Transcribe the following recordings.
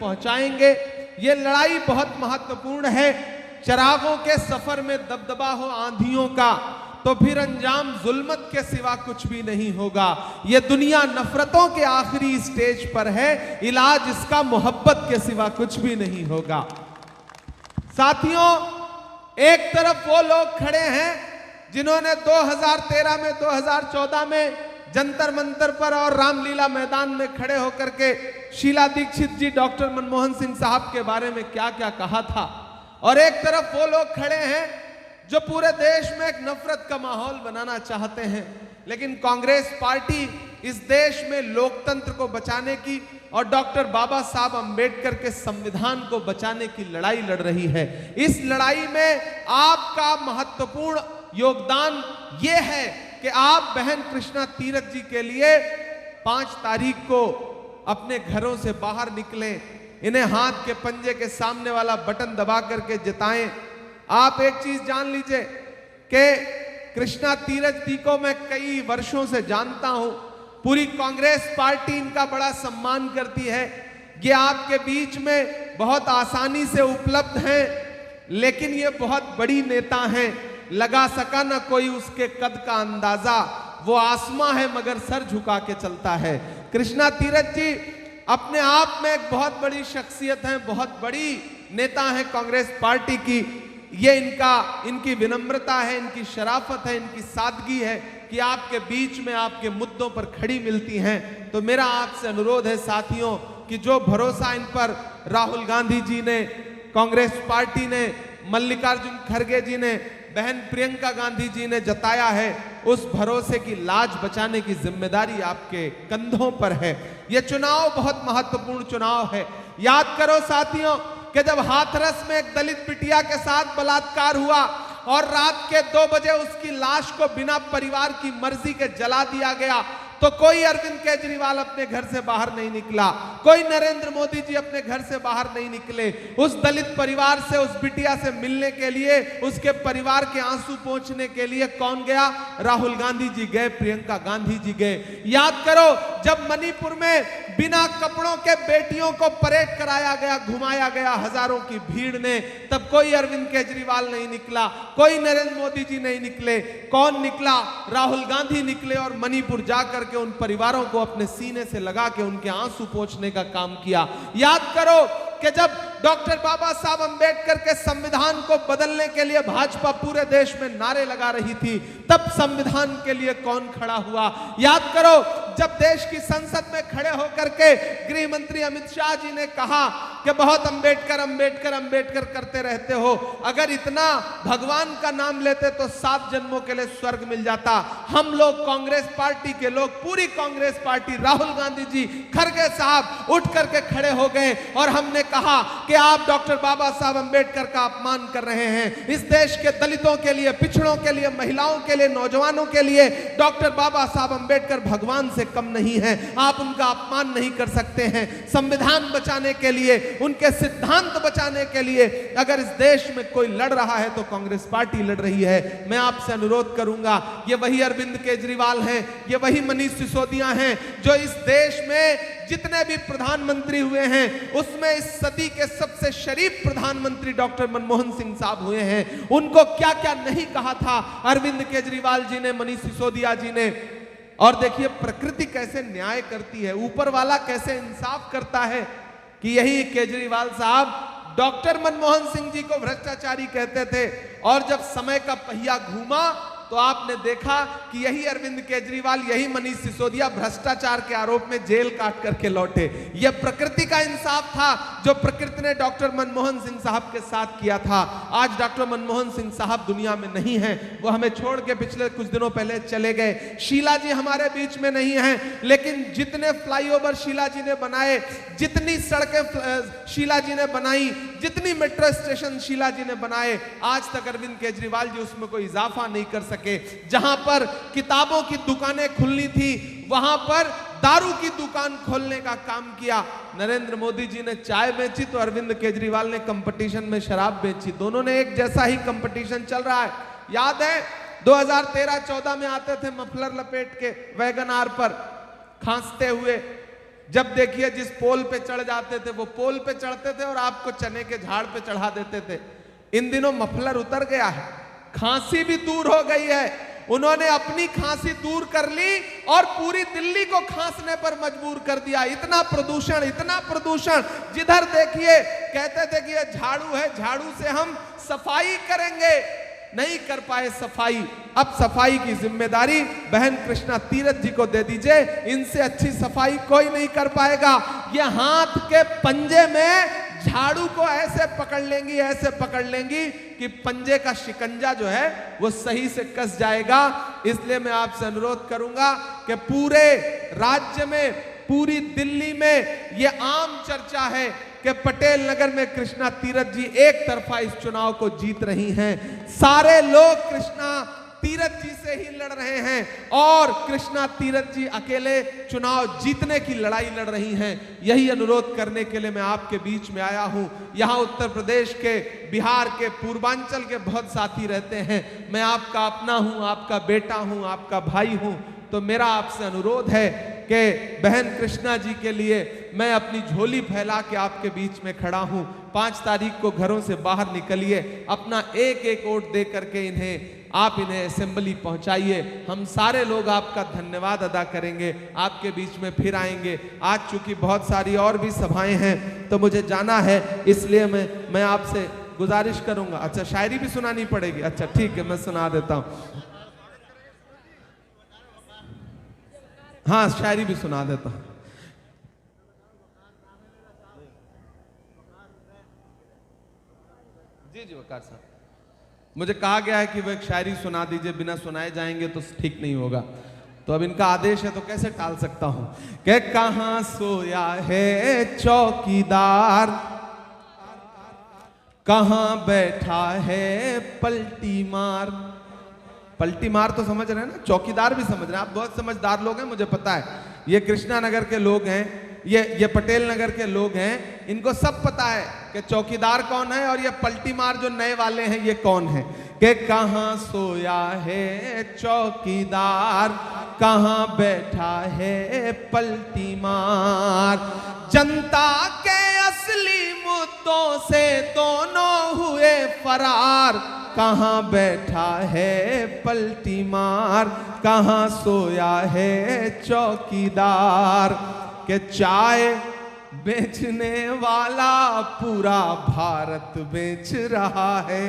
पहुंचाएंगे। ये लड़ाई बहुत महत्वपूर्ण है। चिरागों के सफर में दबदबा हो आंधियों का, तो फिर अंजाम जुल्मत के सिवा कुछ भी नहीं होगा। ये दुनिया नफरतों के आखिरी स्टेज पर है, इलाज इसका मोहब्बत के सिवा कुछ भी नहीं होगा। साथियों, एक तरफ वो लोग खड़े हैं जिन्होंने 2013 में 2014 में जंतर मंतर पर और रामलीला मैदान में खड़े होकर के शीला दीक्षित जी, डॉक्टर मनमोहन सिंह साहब के बारे में क्या क्या कहा था, और एक तरफ वो लोग खड़े हैं जो पूरे देश में एक नफरत का माहौल बनाना चाहते हैं। लेकिन कांग्रेस पार्टी इस देश में लोकतंत्र को बचाने की और डॉक्टर बाबा साहब अंबेडकर के संविधान को बचाने की लड़ाई लड़ रही है। इस लड़ाई में आपका महत्वपूर्ण योगदान यह है कि आप बहन कृष्णा तीरथ जी के लिए 5 तारीख को अपने घरों से बाहर निकलें, इन्हें हाथ के पंजे के सामने वाला बटन दबा करके जिताएं। आप एक चीज जान लीजिए कि कृष्णा तीरथ जी को मैं कई वर्षों से जानता हूं, पूरी कांग्रेस पार्टी इनका बड़ा सम्मान करती है। ये आपके बीच में बहुत आसानी से उपलब्ध हैं, लेकिन ये बहुत बड़ी नेता हैं। लगा सका ना कोई उसके कद का अंदाजा, वो आसमां है मगर सर झुका के चलता है। कृष्णा तीरथ जी अपने आप में एक बहुत बड़ी शख्सियत हैं, बहुत बड़ी नेता हैं कांग्रेस पार्टी की। ये इनकी विनम्रता है, इनकी शराफत है, इनकी सादगी है कि आपके बीच में आपके मुद्दों पर खड़ी मिलती हैं। तो मेरा आपसे अनुरोध है साथियों कि जो भरोसा इन पर राहुल गांधी जी ने, कांग्रेस पार्टी ने, मल्लिकार्जुन खड़गे जी ने, बहन प्रियंका गांधी जी ने जताया है, उस भरोसे की लाज बचाने की जिम्मेदारी आपके कंधों पर है। यह चुनाव बहुत महत्वपूर्ण चुनाव है। याद करो साथियों कि जब हाथरस में एक दलित बिटिया के साथ बलात्कार हुआ और रात के 2 बजे उसकी लाश को बिना परिवार की मर्जी के जला दिया गया, तो कोई अरविंद केजरीवाल अपने घर से बाहर नहीं निकला, कोई नरेंद्र मोदी जी अपने घर से बाहर नहीं निकले। उस दलित परिवार से, उस बिटिया से मिलने के लिए, उसके परिवार के आंसू पोंछने के लिए कौन गया? राहुल गांधी जी गए, प्रियंका गांधी जी गए। याद करो जब मणिपुर में बिना कपड़ों के बेटियों को परेड कराया गया, घुमाया गया हजारों की भीड़ ने, तब कोई अरविंद केजरीवाल नहीं निकला, कोई नरेंद्र मोदी जी नहीं निकले। कौन निकला? राहुल गांधी निकले और मणिपुर जाकर के उन परिवारों को अपने सीने से लगा के उनके आंसू पोंछने का काम किया। याद करो कि जब डॉक्टर बाबा साहब अंबेडकर के संविधान को बदलने के लिए भाजपा पूरे देश में नारे लगा रही थी, तब संविधान के लिए कौन खड़ा हुआ? याद करो जब देश की संसद में खड़े होकर के गृह मंत्री अमित शाह जी ने कहा कि बहुत अंबेडकर अंबेडकर अंबेडकर करते रहते हो, अगर इतना भगवान का नाम लेते तो 7 जन्मों के लिए स्वर्ग मिल जाता। हम लोग कांग्रेस पार्टी के लोग, पूरी कांग्रेस पार्टी, राहुल गांधी जी, खड़गे साहब उठ करके खड़े हो गए और हमने कहा कि आप डॉक्टर बाबा साहब अंबेडकर का अपमान कर रहे हैं। इस देश के दलितों के लिए, पिछड़ों के लिए, महिलाओं के लिए, नौजवानों के लिए डॉक्टर बाबा साहब अंबेडकर भगवान से कम नहीं है। आप उनका अपमान नहीं कर सकते हैं। संविधान बचाने के लिए, उनके सिद्धांत बचाने के लिए अगर इस देश में कोई लड़ रहा है तो कांग्रेस पार्टी लड़ रही है। मैं आपसे अनुरोध करूंगा, ये वही अरविंद केजरीवाल हैं, ये वही मनीष सिसोदिया हैं जो इस देश में जितने भी प्रधानमंत्री हुए हैं उसमें इस सदी के सबसे शरीफ प्रधानमंत्री डॉक्टर मनमोहन सिंह साहब हुए हैं। उनको क्या क्या नहीं कहा था अरविंद केजरीवाल जी ने, मनीष सिसोदिया जी ने। और देखिए प्रकृति कैसे न्याय करती है, ऊपर वाला कैसे इंसाफ करता है कि यही केजरीवाल साहब डॉक्टर मनमोहन सिंह जी को भ्रष्टाचारी कहते थे, और जब समय का पहिया घूमा तो आपने देखा कि यही अरविंद केजरीवाल, यही मनीष सिसोदिया भ्रष्टाचार के आरोप में जेल काट करके लौटे। यह प्रकृति का इंसाफ था जो प्रकृति ने डॉक्टर मनमोहन सिंह साहब के साथ किया था। आज डॉक्टर मनमोहन सिंह साहब दुनिया में नहीं हैं, वो हमें छोड़ के पिछले कुछ दिनों पहले चले गए। शीला जी हमारे बीच में नहीं हैं, लेकिन जितने फ्लाईओवर शीला जी ने बनाए, जितनी सड़कें शीला जी ने बनाई, जितनी मेट्रो स्टेशन शीला जी ने बनाए, आज तक अरविंद केजरीवाल जी उसमें कोई इजाफा नहीं कर सके। जहां पर किताबों की दुकानें खुलनी थी, वहां पर दारू की दुकान खोलने का काम किया। नरेंद्र मोदी जी ने चाय बेची तो अरविंद केजरीवाल ने कंपटीशन में शराब बेची। दोनों ने एक जैसा ही कंपटीशन चल रहा है। याद है 2013-14 में आते थे मफलर लपेट के वैगन आर पर खांसते हुए, जब देखिए जिस पोल पे चढ़ जाते थे वो पोल पे चढ़ते थे और आपको चने के झाड़ पे चढ़ा देते थे। इन दिनों मफलर उतर गया है, खांसी भी दूर हो गई है। उन्होंने अपनी खांसी दूर कर ली और पूरी दिल्ली को खांसने पर मजबूर कर दिया। इतना प्रदूषण, इतना प्रदूषण। जिधर देखिए कहते थे कि ये झाड़ू है, झाड़ू से हम सफाई करेंगे, नहीं कर पाए सफाई। अब सफाई की जिम्मेदारी बहन कृष्णा तीरथ जी को दे दीजिए, इनसे अच्छी सफाई कोई नहीं कर पाएगा। ये हाथ के पंजे में झाड़ू को ऐसे पकड़ लेंगी, ऐसे पकड़ लेंगी कि पंजे का शिकंजा जो है वो सही से कस जाएगा। इसलिए मैं आपसे अनुरोध करूंगा कि पूरे राज्य में, पूरी दिल्ली में ये आम चर्चा है कि पटेल नगर में कृष्णा तीरथ जी एक तरफा इस चुनाव को जीत रही हैं। सारे लोग कृष्णा तीरथ जी से ही लड़ रहे हैं और कृष्णा तीरथ जी अकेले चुनाव जीतने की लड़ाई लड़ रही हैं। यही अनुरोध करने के लिए मैं आपके बीच में आया हूं। यहां उत्तर प्रदेश के, बिहार के, पूर्वांचल के बहुत साथी रहते हैं। मैं आपका अपना हूं, आपका बेटा हूं, आपका भाई हूं। तो मेरा आपसे अनुरोध है कि बहन कृष्णा जी के लिए मैं अपनी झोली फैला के आपके बीच में खड़ा हूं। 5 तारीख को घरों से बाहर निकलिए, अपना एक एक वोट दे करके इन्हें असेंबली पहुंचाइए। हम सारे लोग आपका धन्यवाद अदा करेंगे, आपके बीच में फिर आएंगे। आज चूंकि बहुत सारी और भी सभाएं हैं तो मुझे जाना है, इसलिए मैं आपसे गुजारिश करूंगा। अच्छा, शायरी भी सुनानी पड़ेगी? अच्छा ठीक है, मैं सुना देता हूं। हाँ, शायरी भी सुना देता हूं। जी जी वकार साहब, मुझे कहा गया है कि वो एक शायरी सुना दीजिए, बिना सुनाए जाएंगे तो ठीक नहीं होगा। तो अब इनका आदेश है तो कैसे टाल सकता हूं कि कहां सोया है चौकीदार, कहां बैठा है पलटी मार। पलटी मार तो समझ रहे हैं ना, चौकीदार भी समझ रहे हैं। आप बहुत समझदार लोग हैं, मुझे पता है। ये कृष्णा नगर के लोग हैं, ये पटेल नगर के लोग हैं, इनको सब पता है कि चौकीदार कौन है और ये पलटी मार जो नए वाले हैं ये कौन है। कि कहां सोया है चौकीदार, कहां बैठा है पलटी मार। जनता के असली मुद्दों से दोनों हुए फरार, कहां बैठा है पलटी मार, कहां सोया है चौकीदार। के चाय बेचने वाला पूरा भारत बेच रहा है,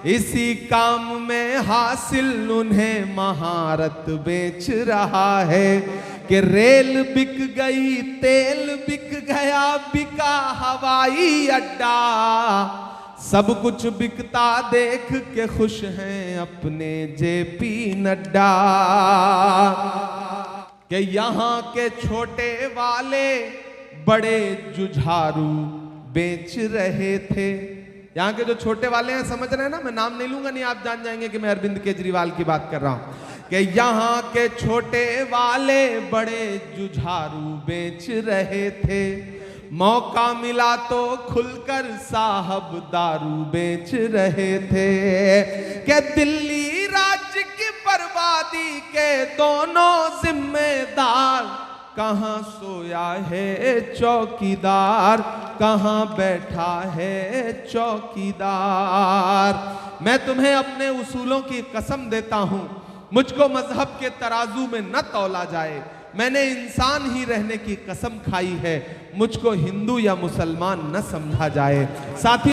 इसी काम में हासिल उन्हें महारत बेच रहा है। कि रेल बिक गई, तेल बिक गया, बिका हवाई अड्डा, सब कुछ बिकता देख के खुश हैं अपने जेपी नड्डा। कि यहाँ के छोटे वाले बड़े जुझारू बेच रहे थे। यहाँ के जो छोटे वाले हैं, समझ रहे हैं ना, मैं नाम नहीं लूंगा, नहीं आप जान जाएंगे कि मैं अरविंद केजरीवाल की बात कर रहा हूं। कि यहाँ के छोटे वाले बड़े जुझारू बेच रहे थे, मौका मिला तो खुलकर साहब दारू बेच रहे थे। कि दिल्ली राज्य की बर्बादी के दोनों जिम्मेदार, कहां सोया है चौकीदार, कहां बैठा है चौकीदार। मैं तुम्हें अपने उसूलों की कसम देता हूं, मुझको मजहब के तराजू में न तौला जाए। मैंने इंसान ही रहने की कसम खाई है, मुझको हिंदू या मुसलमान न समझा जाए। साथी